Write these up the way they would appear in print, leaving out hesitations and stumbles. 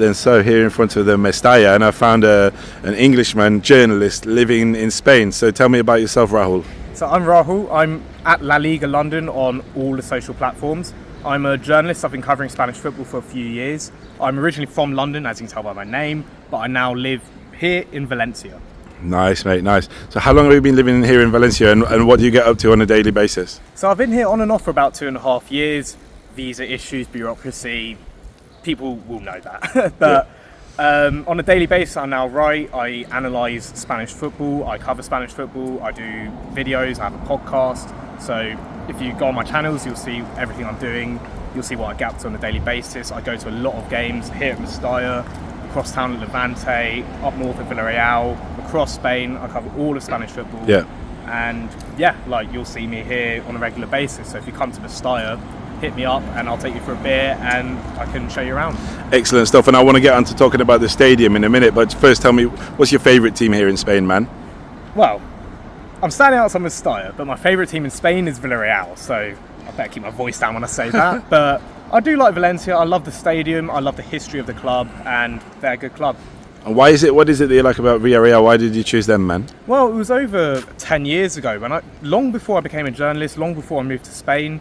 And so here in front of the Mestalla, and I found an Englishman, journalist, living in Spain. So tell me about yourself, Rahul. So I'm Rahul. I'm at La Liga London on all the social platforms. I'm a journalist. I've been covering Spanish football for a few years. I'm originally from London, as you can tell by my name, but I now live here in Valencia. Nice, mate, nice. So how long have you been living here in Valencia, and what do you get up to on a daily basis? So I've been here on and off for about 2.5 years. Visa issues, bureaucracy, people will know that. But on a daily basis, I now write, I analyse Spanish football, I cover Spanish football, I do videos, I have a podcast. So if you go on my channels, you'll see everything I'm doing. You'll see what I get up to on a daily basis. I go to a lot of games here at Mestalla, across town at Levante, up north at Villarreal, across Spain. I cover all of Spanish football. Yeah. And yeah, like you'll see me here on a regular basis. So if you come to Mestalla, hit me up and I'll take you for a beer and I can show you around. Excellent stuff, and I want to get on to talking about the stadium in a minute, but first tell me, what's your favourite team here in Spain, man? Well, I'm standing outside Mestalla, but my favourite team in Spain is Villarreal, so I better keep my voice down when I say that. But I do like Valencia. I love the stadium, I love the history of the club, and they're a good club. And what is it that you like about Villarreal? Why did you choose them, man? Well, it was over 10 years ago, long before I became a journalist, long before I moved to Spain.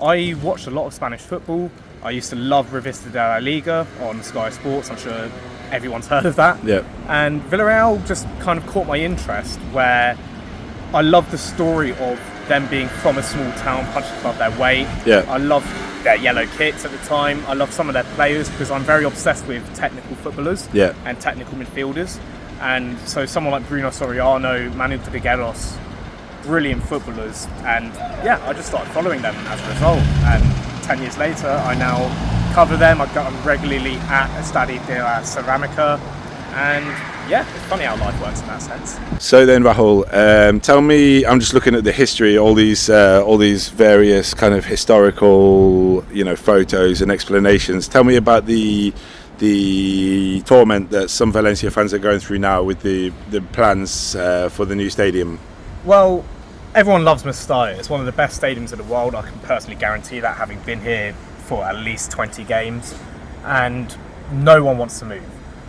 I watched a lot of Spanish football. I used to love Revista de la Liga on Sky Sports. I'm sure everyone's heard of that. Yeah. And Villarreal just kind of caught my interest, where I love the story of them being from a small town, punching above their weight. Yeah. I love their yellow kits at the time. I love some of their players because I'm very obsessed with technical footballers and technical midfielders. And so someone like Bruno Soriano, Manu Trigueros, brilliant footballers, and yeah, I just started following them as a result. And 10 years later, I now cover them. I'm regularly at Estadio de la Ceramica, and yeah, it's funny how life works in that sense. So then, Rahul, tell me. I'm just looking at the history, all these various kind of historical, photos and explanations. Tell me about the torment that some Valencia fans are going through now with the plans for the new stadium. Well, everyone loves Mestalla. It's one of the best stadiums in the world. I can personally guarantee that, having been here for at least 20 games. And no one wants to move.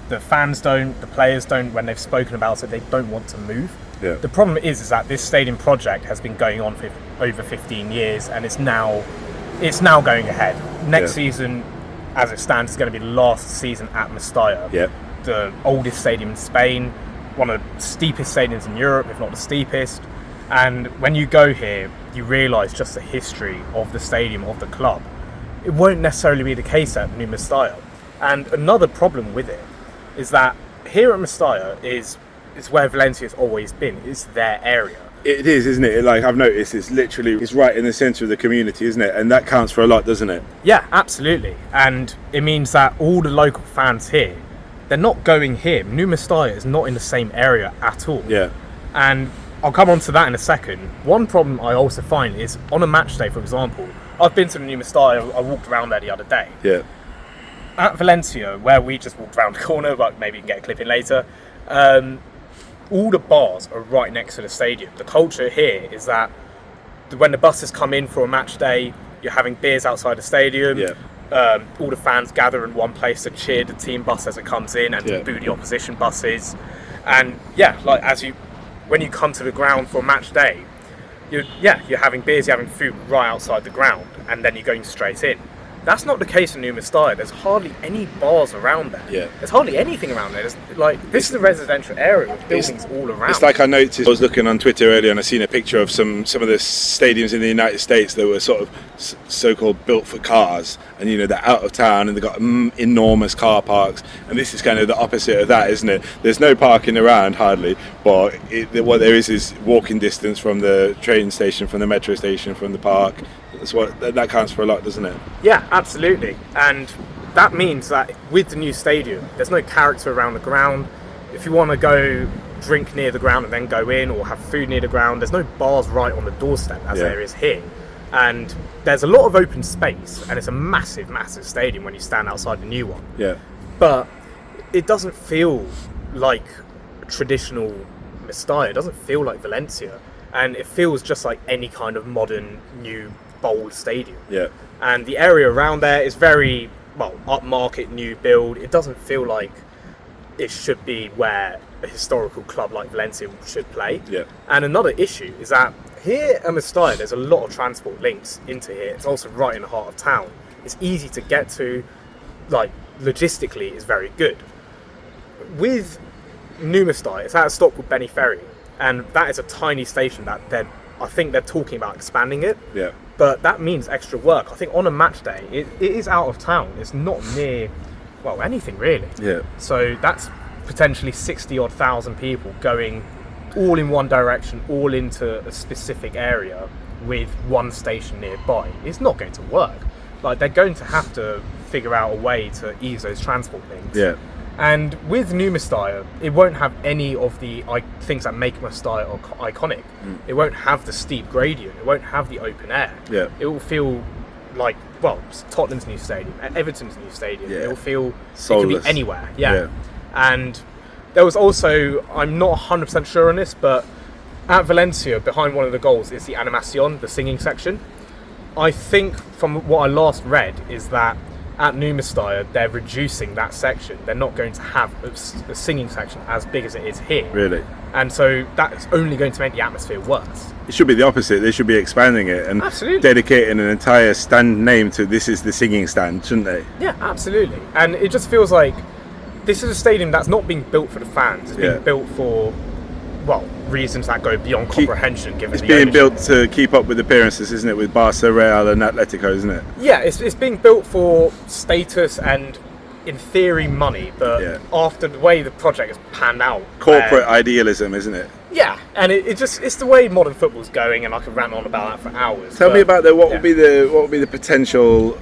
The fans don't, the players don't. When they've spoken about it, they don't want to move. Yeah. The problem is that this stadium project has been going on for over 15 years, and it's now going ahead. Next season, as it stands, is going to be the last season at Mestalla. Yeah. The oldest stadium in Spain, one of the steepest stadiums in Europe, if not the steepest. And when you go here, you realise just the history of the stadium, of the club. It won't necessarily be the case at New Mestalla. And another problem with it is that here at Mestalla is where Valencia's always been. It's their area. It is, isn't it? Like, I've noticed, it's right in the centre of the community, isn't it? And that counts for a lot, doesn't it? Yeah, absolutely. And it means that all the local fans here, they're not going here. New Mestalla is not in the same area at all. Yeah. And I'll come on to that in a second. One problem I also find is on a match day, for example, I've been to the New Mestalla, I walked around there the other day. Yeah. At Valencia, where we just walked around the corner, but maybe you can get a clip in later, all the bars are right next to the stadium. The culture here is that when the buses come in for a match day, you're having beers outside the stadium. Yeah. All the fans gather in one place to cheer the team bus as it comes in and to boo the opposition buses. And yeah, like when you come to the ground for a match day, you're having beers, you're having food right outside the ground, and then you're going straight in. That's not the case in New Mestalla. There's hardly any bars around there. Yeah. There's hardly anything around there. This is a residential area with buildings all around. It's like I noticed, I was looking on Twitter earlier and I seen a picture of some of the stadiums in the United States that were sort of so-called built for cars, and they're out of town and they've got enormous car parks, and this is kind of the opposite of that, isn't it? There's no parking around hardly, but what there is walking distance from the train station, from the metro station, from the park. That counts for a lot, doesn't it? Yeah, absolutely. And that means that with the new stadium, there's no character around the ground. If you want to go drink near the ground and then go in, or have food near the ground, there's no bars right on the doorstep as there is here. And there's a lot of open space, and it's a massive, massive stadium when you stand outside the new one. Yeah. But it doesn't feel like traditional Mestalla. It doesn't feel like Valencia. And it feels just like any kind of modern, new, bold stadium. Yeah. And the area around there is very upmarket new build. It doesn't feel like it should be where a historical club like Valencia should play. Yeah. And another issue is that here at Mestalla, there's a lot of transport links into here. It's also right in the heart of town. It's easy to get to, like, logistically it's very good. With New Mestalla, it's at a stop called Benny Ferry, and that is a tiny station that I think they're talking about expanding it. Yeah. But that means extra work. I think on a match day, it is out of town. It's not near, well, anything really. Yeah. So that's potentially 60-odd thousand people going all in one direction, all into a specific area with one station nearby. It's not going to work. Like, they're going to have to figure out a way to ease those transport links. Yeah. And with New Mestalla, it won't have any of the things that make Mestalla iconic. It won't have the steep gradient. It won't have the open air. Yeah. It will feel like, well, Tottenham's new stadium, Everton's new stadium. Yeah. It will feel Soulless. It could be anywhere. Yeah. And there was also, I'm not 100% sure on this, but at Valencia, behind one of the goals is the Animación, the singing section. I think from what I last read is that at New Mestalla, they're reducing that section. They're not going to have a singing section as big as it is here. Really? And so that's only going to make the atmosphere worse. It should be the opposite. They should be expanding it and Absolutely. dedicating an entire stand name to this is the singing stand, shouldn't they? Yeah, absolutely. And it just feels like this is a stadium that's not being built for the fans. It's being built for, well, reasons that go beyond comprehension. Given it's the being ownership. built to keep up with appearances, isn't it? With Barca, Real, and Atletico, isn't it? Yeah, it's being built for status and, in theory, money. But after the way the project has panned out, Corporate idealism, isn't it? Yeah, and it's the way modern football's going, and I could rant on about that for hours. Tell me about what would be the potential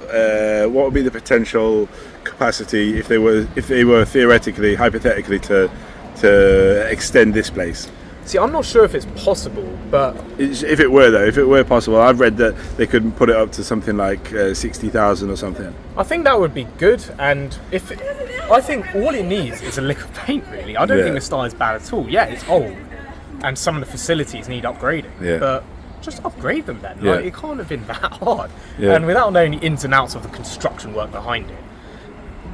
capacity if they were theoretically, hypothetically to extend this place. See, I'm not sure if it's possible, but if it were possible, I've read that they could put it up to something like 60,000 or something. I think that would be good. And I think all it needs is a lick of paint. Really, I don't think the style is bad at all. Yeah, it's old, and some of the facilities need upgrading. Yeah. But just upgrade them then. Yeah. Like, it can't have been that hard. Yeah. And without knowing the ins and outs of the construction work behind it.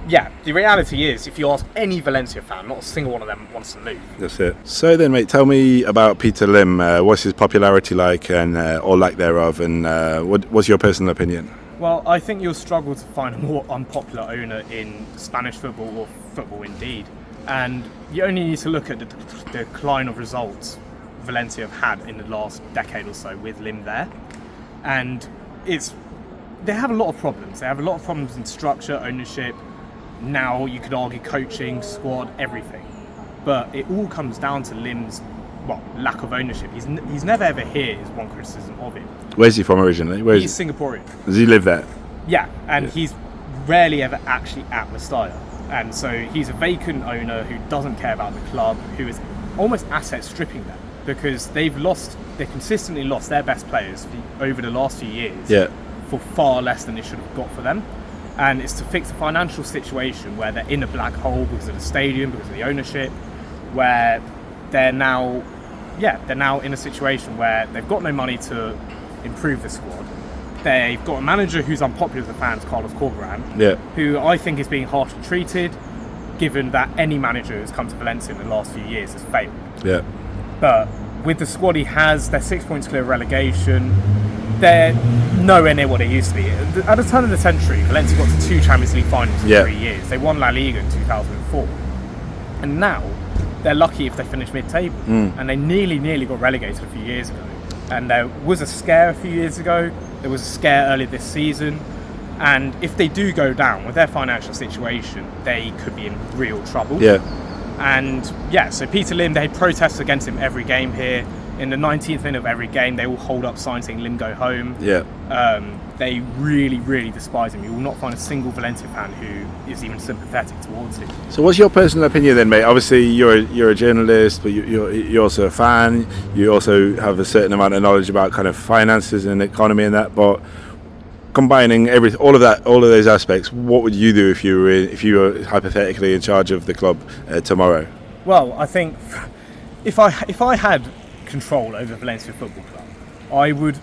Yeah, the reality is, if you ask any Valencia fan, not a single one of them wants to move. That's it. So then, mate, tell me about Peter Lim. What's his popularity like, and or lack thereof, and what's your personal opinion? Well, I think you'll struggle to find a more unpopular owner in Spanish football, or football indeed. And you only need to look at the decline of results Valencia have had in the last decade or so with Lim there. And they have a lot of problems. They have a lot of problems in structure, ownership. Now you could argue coaching, squad, everything, but it all comes down to Lim's lack of ownership. He's never ever here is one criticism of him. Where's he from originally? He's Singaporean. Does he live there? Yeah, and he's rarely ever actually at Mestalla, and so he's a vacant owner who doesn't care about the club, who is almost asset stripping them because they consistently lost their best players over the last few years for far less than they should have got for them. And it's to fix a financial situation where they're in a black hole because of the stadium, because of the ownership, where they're now in a situation where they've got no money to improve the squad. They've got a manager who's unpopular with the fans, Carlos Corberán, who I think is being harshly treated, given that any manager who's come to Valencia in the last few years has failed. Yeah. But with the squad he has, they're 6 points clear of relegation. They're nowhere near what they used to be. At the turn of the century, Valencia got to 2 Champions League finals in 3 years. They won La Liga in 2004. And now, they're lucky if they finish mid-table. And they nearly got relegated a few years ago. And there was a scare a few years ago. There was a scare earlier this season. And if they do go down with their financial situation, they could be in real trouble. Yeah. And so Peter Lim, they protest against him every game here. In the 19th minute of every game, they will hold up signs saying "Lim, go home." Yeah. They really, really despise him. You will not find a single Valencia fan who is even sympathetic towards him. So, what's your personal opinion then, mate? Obviously, you're a journalist, but you're also a fan. You also have a certain amount of knowledge about kind of finances and economy and that. But combining all of those aspects, what would you do if you were hypothetically in charge of the club tomorrow? Well, I think if I had control over Valencia Football Club, I would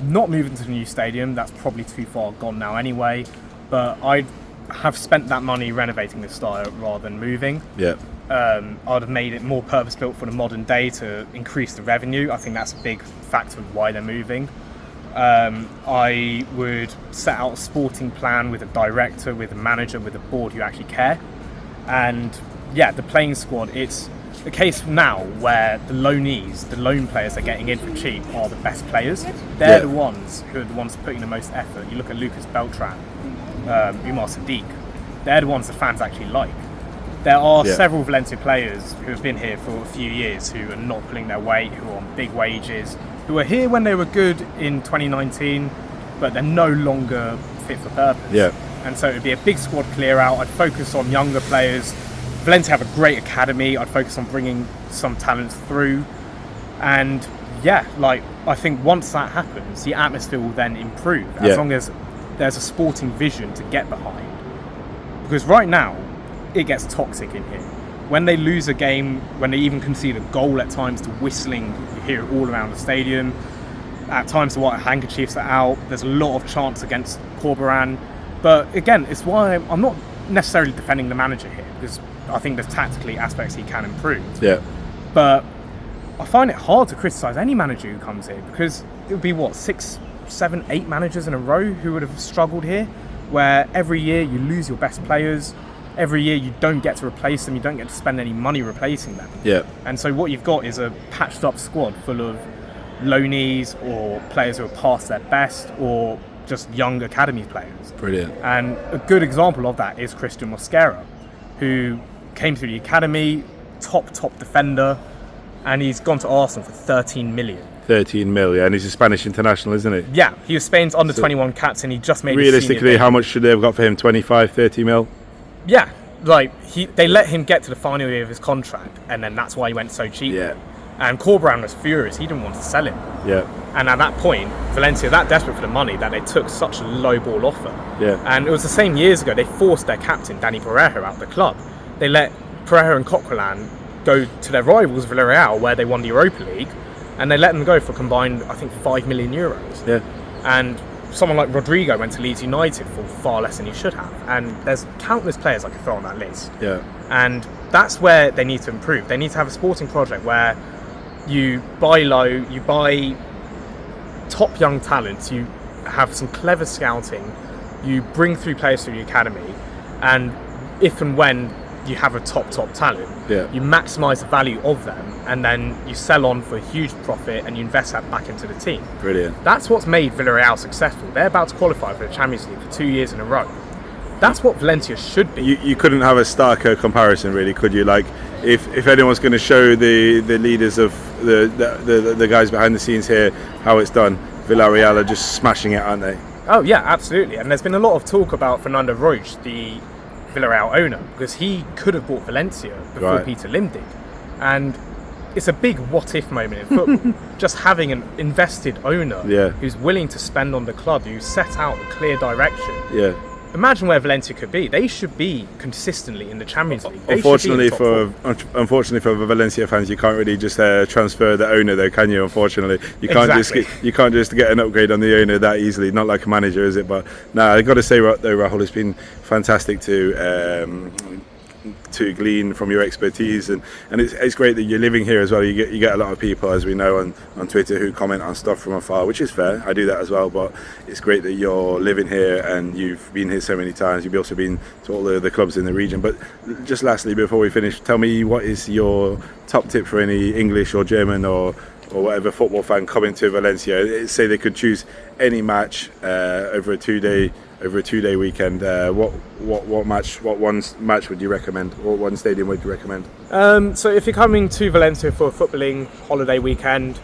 not move into the new stadium. That's probably too far gone now anyway, but I'd have spent that money renovating the style rather than moving. Yeah. I'd have made it more purpose-built for the modern day to increase the revenue. I think that's a big factor of why they're moving. I would set out a sporting plan with a director, with a manager, with a board who actually care. And yeah, the playing squad, it's the case now where the loanees, the loan players they're getting in for cheap are the best players. They're the ones who are the ones putting the most effort. You look at Lucas Beltran, Umar Sadiq, they're the ones the fans actually like. There are several Valencia players who have been here for a few years who are not pulling their weight, who are on big wages, who were here when they were good in 2019, but they're no longer fit for purpose. Yeah. And so it would be a big squad clear out. I'd focus on younger players. Valencia have a great academy. I'd focus on bringing some talents through. And yeah, like I think once that happens, the atmosphere will then improve as long as there's a sporting vision to get behind. Because right now, it gets toxic in here. When they lose a game, when they even concede a goal at times, to whistling, you hear it all around the stadium. At times the white handkerchiefs are out. There's a lot of chants against Corberan. But again, it's why I'm not necessarily defending the manager here, because I think there's tactically aspects he can improve. Yeah. But I find it hard to criticise any manager who comes here, because it would be 6, 7, 8 managers in a row who would have struggled here, where every year you lose your best players. Every year you don't get to replace them, you don't get to spend any money replacing them. Yeah. And so what you've got is a patched up squad full of loanees or players who are past their best or just young academy players. Brilliant. And a good example of that is Christian Mosquera, who came through the academy, top defender, and he's gone to Arsenal for 13 million. 13 mil, yeah, and he's a Spanish international, isn't he? Yeah, he was Spain's under-21 captain. He just made realistically, how much should they have got for him? 25, 30 mil? Yeah, like they let him get to the final year of his contract, and then that's why he went so cheap. Yeah. And Corberan was furious. He didn't want to sell him. Yeah. And at that point, Valencia that desperate for the money that they took such a low ball offer. Yeah. And it was the same years ago. They forced their captain Dani Pereira out of the club. They let Pereira and Coquelin go to their rivals Villarreal, where they won the Europa League, and they let them go for combined, I think, 5 million euros. Yeah. And someone like Rodrigo went to Leeds United for far less than he should have. And there's countless players I could throw on that list. Yeah. And that's where they need to improve. They need to have a sporting project where you buy low, you buy top young talents, you have some clever scouting, you bring through players through the academy, and if and when you have a top talent, you maximise the value of them, and then you sell on for a huge profit and you invest that back into the team. Brilliant. That's what's made Villarreal successful. They're about to qualify for the Champions League for 2 years in a row. That's what Valencia should be. You couldn't have a starker comparison, really, could you? Like, if anyone's going to show the leaders of the guys behind the scenes here how it's done, Villarreal are just smashing it, aren't they? Oh yeah, absolutely. And there's been a lot of talk about Fernando Roig, the Villarreal owner, because he could have bought Valencia before Peter Lim did. And it's a big what-if moment in football. Just having an invested owner who's willing to spend on the club, who set out a clear direction. Yeah. Imagine where Valencia could be. They should be consistently in the Champions League. Unfortunately for the Valencia fans, you can't really just transfer the owner, though, can you? Unfortunately, you can't just get an upgrade on the owner that easily. Not like a manager, is it? But no, I got to say though, Rahul, it's been fantastic to glean from your expertise, and it's great that you're living here as well. You get a lot of people, as we know, on Twitter who comment on stuff from afar, which is fair. I do that as well, but it's great that you're living here and you've been here so many times. You've also been to all the clubs in the region. But just lastly, before we finish, tell me, what is your top tip for any English or German or whatever football fan coming to Valencia? Say they could choose any match over a two-day weekend. What one match would you recommend? What one stadium would you recommend? So if you're coming to Valencia for a footballing holiday weekend,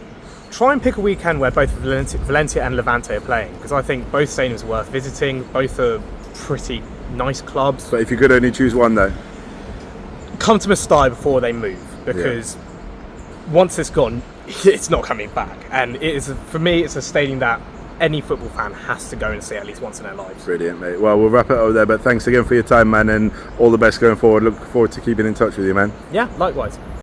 try and pick a weekend where both Valencia and Levante are playing, because I think both stadiums are worth visiting. Both are pretty nice clubs. But if you could only choose one, though, come to Mestalla before they move, because once it's gone, it's not coming back. And it is, for me, it's a stadium that any football fan has to go and see at least once in their lives. Brilliant, mate. Well, we'll wrap it up there, but thanks again for your time, man, and all the best going forward. Look forward to keeping in touch with you, man. Yeah, likewise.